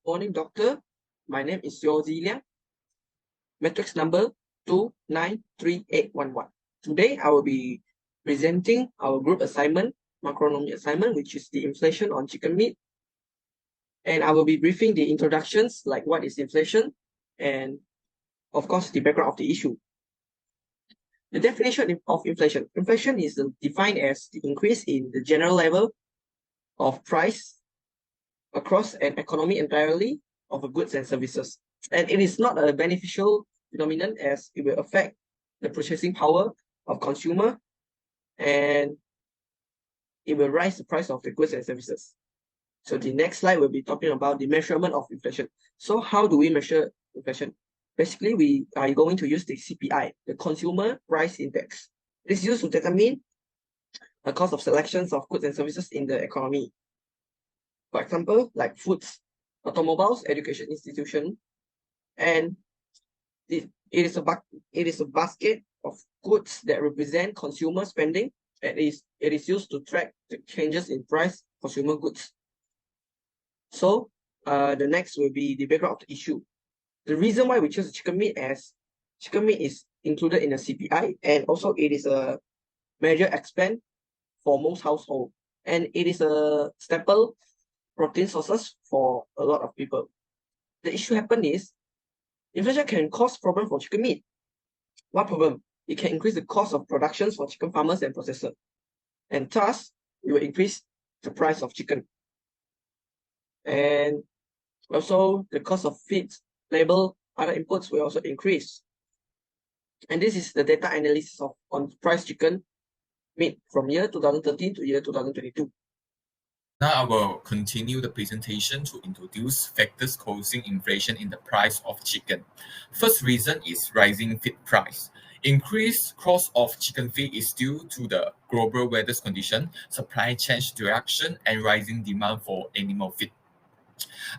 Morning, doctor. My name is Yeo Liang. Matrix number 293811. Today, I will be presenting our group assignment, macroeconomic assignment, which is the inflation on chicken meat. And I will be briefing the introductions, like what is inflation, and of course, the background of the issue. The definition of inflation. Inflation is defined as the increase in the general level of price across an economy entirely of goods and services. And it is not a beneficial phenomenon as it will affect the purchasing power of consumer and it will raise the price of the goods and services. So the next slide will be talking about the measurement of inflation. So how do we measure inflation? Basically, we are going to use the CPI, the Consumer Price Index. It is used to determine the cost of selections of goods and services in the economy. For example, like foods, automobiles, education institution, and it is a basket of goods that represent consumer spending. It is used to track the changes in price consumer goods. So the next will be the background of the issue. The reason why we choose chicken meat as chicken meat is included in the CPI, and also it is a major expense for most households, and it is a staple protein sources for a lot of people. The issue happen is inflation can cause problem for chicken meat. What problem? It can increase the cost of productions for chicken farmers and processors, and thus it will increase the price of chicken. And also the cost of feeds, labor, other inputs will also increase. And this is the data analysis on price chicken meat from year 2013 to year 2022. Now I will continue the presentation to introduce factors causing inflation in the price of chicken. First reason is rising feed price. Increased cost of chicken feed is due to the global weather condition, supply chain disruption, and rising demand for animal feed.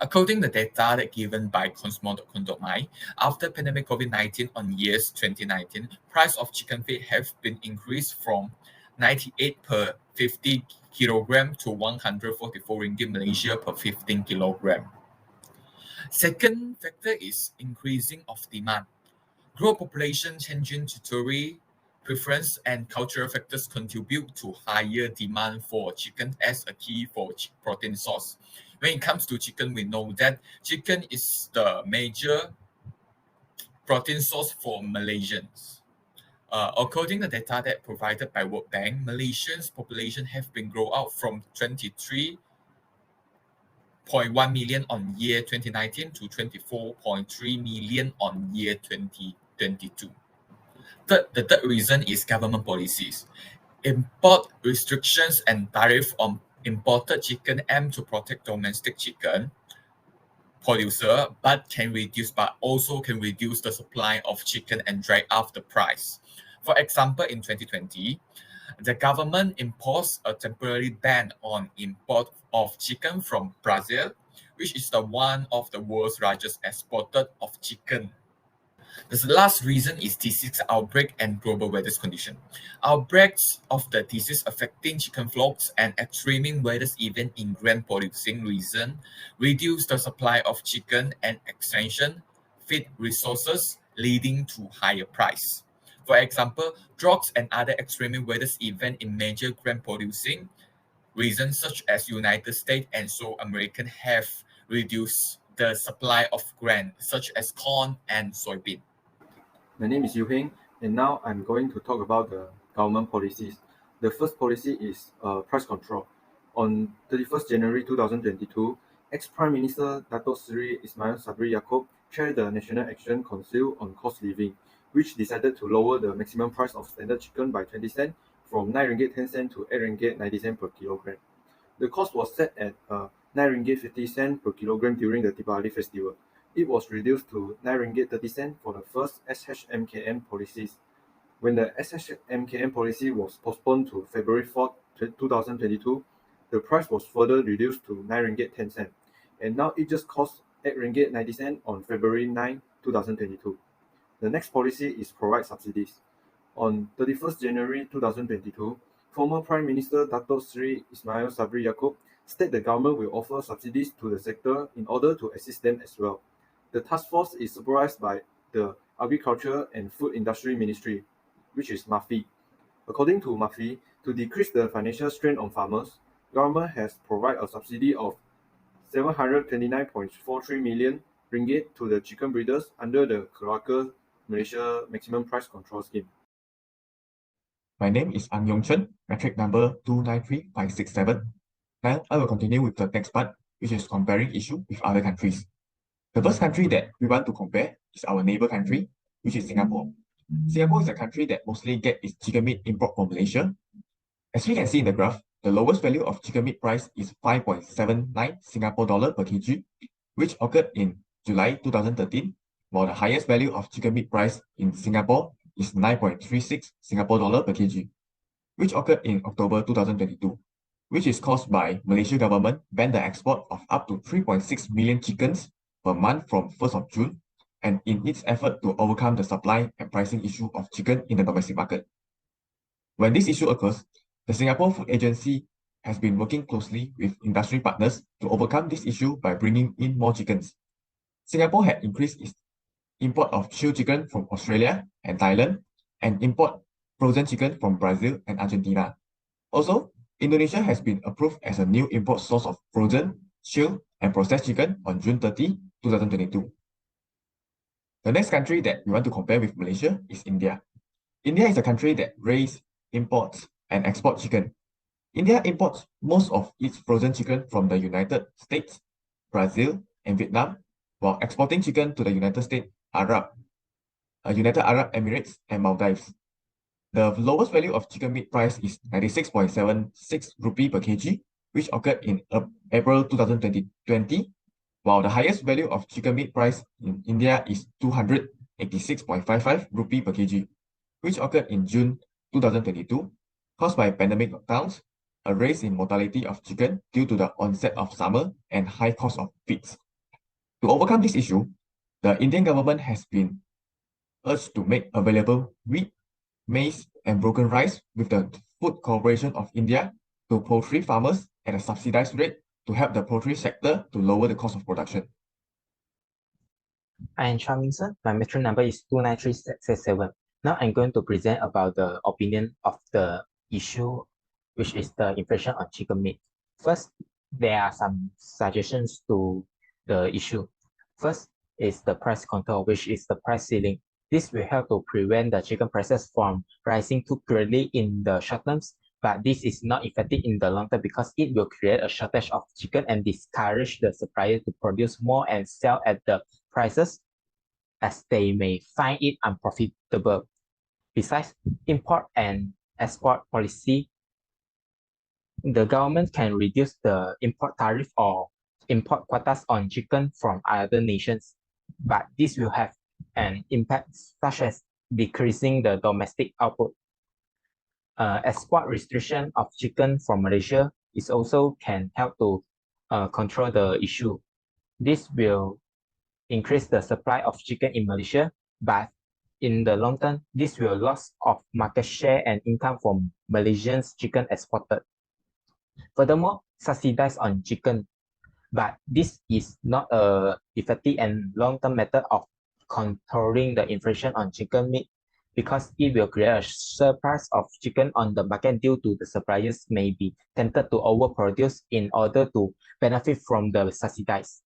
According to the data that given by consumer.com.my, after pandemic COVID-19 on years 2019, price of chicken feed have been increased from 98 per 50 kilogram to 144 ringgit Malaysia per 15 kilogram. Second factor is increasing of demand. Global population changing dietary preference and cultural factors contribute to higher demand for chicken as a key for protein source. When it comes to chicken, we know that chicken is the major protein source for Malaysians. According to data that provided by World Bank, Malaysians' population have been grown out from 23.1 million on year 2019 to 24.3 million on year 2022. The third reason is government policies. Import restrictions and tariff on imported chicken aim to protect domestic chicken producer, but also can reduce the supply of chicken and drive up the price. For example, in 2020, the government imposed a temporary ban on import of chicken from Brazil, which is one of the world's largest exporter of chicken. The last reason is disease outbreak and global weather condition. Outbreaks of the disease affecting chicken flocks and extreme weather events in grain-producing regions reduce the supply of chicken and extension feed resources, leading to higher price. For example, droughts and other extreme weather events in major grain-producing regions such as United States and South America have reduced the supply of grain such as corn and soybean. My name is Yu Heng, and now I'm going to talk about the government policies. The first policy is price control. On 31st January 2022, ex-Prime Minister Dato Seri Ismail Sabri Yaakob chaired the National Action Council on Cost Living, which decided to lower the maximum price of standard chicken by 20 cents from 9 ringgit 10 cents to 8 ringgit 90 cents per kilogram. The cost was set at 9 ringgit 50 cents per kilogram during the Deepavali festival. It was reduced to 9 ringgit 30 cents for the first SHMKM policies. When the SHMKM policy was postponed to February 4, 2022, the price was further reduced to 9 ringgit 10 cents, and now it just costs 8 ringgit 90 cents on February 9, 2022. The next policy is provide subsidies. On 31st January 2022, former Prime Minister Dato Seri Ismail Sabri Yaakob state the government will offer subsidies to the sector in order to assist them as well. The task force is supervised by the Agriculture and Food Industry Ministry, which is MAFI. According to MAFI, to decrease the financial strain on farmers, government has provided a subsidy of 729.43 million ringgit to the chicken breeders under the Kelakar Malaysia Maximum Price Control Scheme. My name is Ang Yong Chen, metric number 293567. Now I will continue with the next part, which is comparing issue with other countries. The first country that we want to compare is our neighbor country, which is Singapore. Singapore is a country that mostly get its chicken meat import from Malaysia. As we can see in the graph, the lowest value of chicken meat price is 5.79 Singapore dollar per kg, which occurred in July 2013, while the highest value of chicken meat price in Singapore is 9.36 Singapore dollar per kg, which occurred in October 2022, which is caused by Malaysia government ban the export of up to 3.6 million chickens per month from 1st of June, and in its effort to overcome the supply and pricing issue of chicken in the domestic market. When this issue occurs, the Singapore Food Agency has been working closely with industry partners to overcome this issue by bringing in more chickens. Singapore had increased its import of chilled chicken from Australia and Thailand, and import frozen chicken from Brazil and Argentina. Also, Indonesia has been approved as a new import source of frozen, chilled, and processed chicken on June 30, 2022. The next country that we want to compare with Malaysia is India. India is a country that raises, imports, and exports chicken. India imports most of its frozen chicken from the United States, Brazil, and Vietnam, while exporting chicken to the United Arab Emirates, and Maldives. The lowest value of chicken meat price is 96.76 rupee per kg, which occurred in April 2020, while the highest value of chicken meat price in India is 286.55 rupee per kg, which occurred in June 2022, caused by pandemic lockdowns, a rise in mortality of chicken due to the onset of summer, and high cost of feeds. To overcome this issue, the Indian government has been urged to make available wheat, maize, and broken rice with the Food Corporation of India to poultry farmers at a subsidized rate to help the poultry sector to lower the cost of production. I am Chua Ming-sen. My metric number is 29367. Now I'm going to present about the opinion of the issue, which is the inflation on chicken meat. First, there are some suggestions to the issue. First is the price control, which is the price ceiling. This will help to prevent the chicken prices from rising too greatly in the short terms, but this is not effective in the long term because it will create a shortage of chicken and discourage the supplier to produce more and sell at the prices as they may find it unprofitable. Besides import and export policy, the government can reduce the import tariff or import quotas on chicken from other nations, but this will have an impact such as decreasing the domestic output. Export restriction of chicken from Malaysia is also can help to control the issue. This will increase the supply of chicken in Malaysia, but in the long term, this will loss of market share and income from Malaysians chicken exported. Furthermore, subsidize on chicken, but this is not a effective and long-term method of controlling the inflation on chicken meat because it will create a surplus of chicken on the market due to the suppliers may be tempted to overproduce in order to benefit from the subsidies.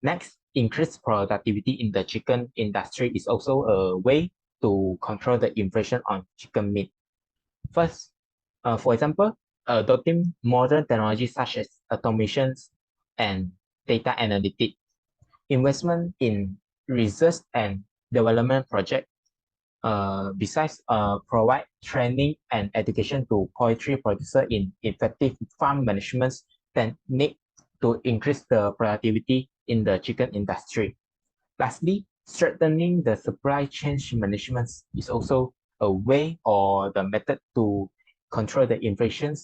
Next, increased productivity in the chicken industry is also a way to control the inflation on chicken meat. First, for example, adopting modern technology such as automations and data analytics, investment in research and development projects, besides provide training and education to poultry producers in effective farm management technique to increase the productivity in the chicken industry. Lastly, strengthening the supply chain management is also a way or the method to control the inflation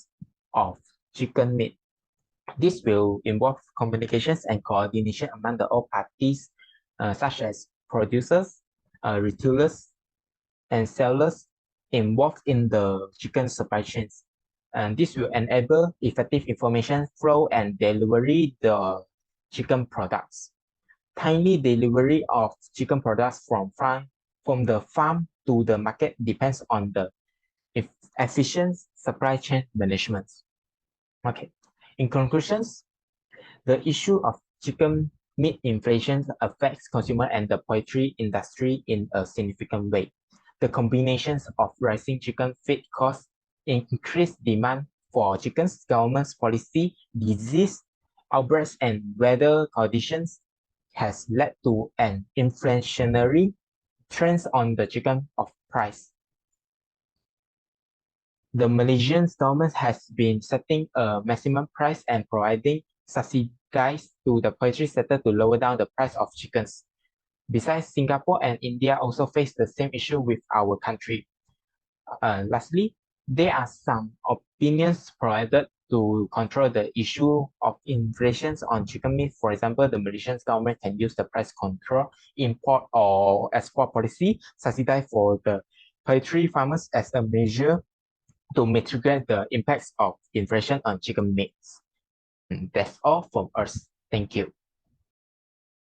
of chicken meat. This will involve communications and coordination among the all parties, such as producers, retailers, and sellers involved in the chicken supply chains. And this will enable effective information flow and delivery the chicken products. Timely delivery of chicken products from the farm to the market depends on the efficient supply chain management. Okay. In conclusions, the issue of chicken meat inflation affects consumer and the poultry industry in a significant way. The combinations of rising chicken feed costs, increased demand for chickens, government's policy, disease outbreaks, and weather conditions has led to an inflationary trend on the chicken of price. The Malaysian government has been setting a maximum price and providing subsidies to the poultry sector to lower down the price of chickens. Besides, Singapore and India also face the same issue with our country. Lastly, there are some opinions provided to control the issue of inflation on chicken meat. For example, the Malaysian government can use the price control, import or export policy, subsidize for the poultry farmers as a measure to mitigate the impacts of inflation on chicken meats. That's all from us. Thank you.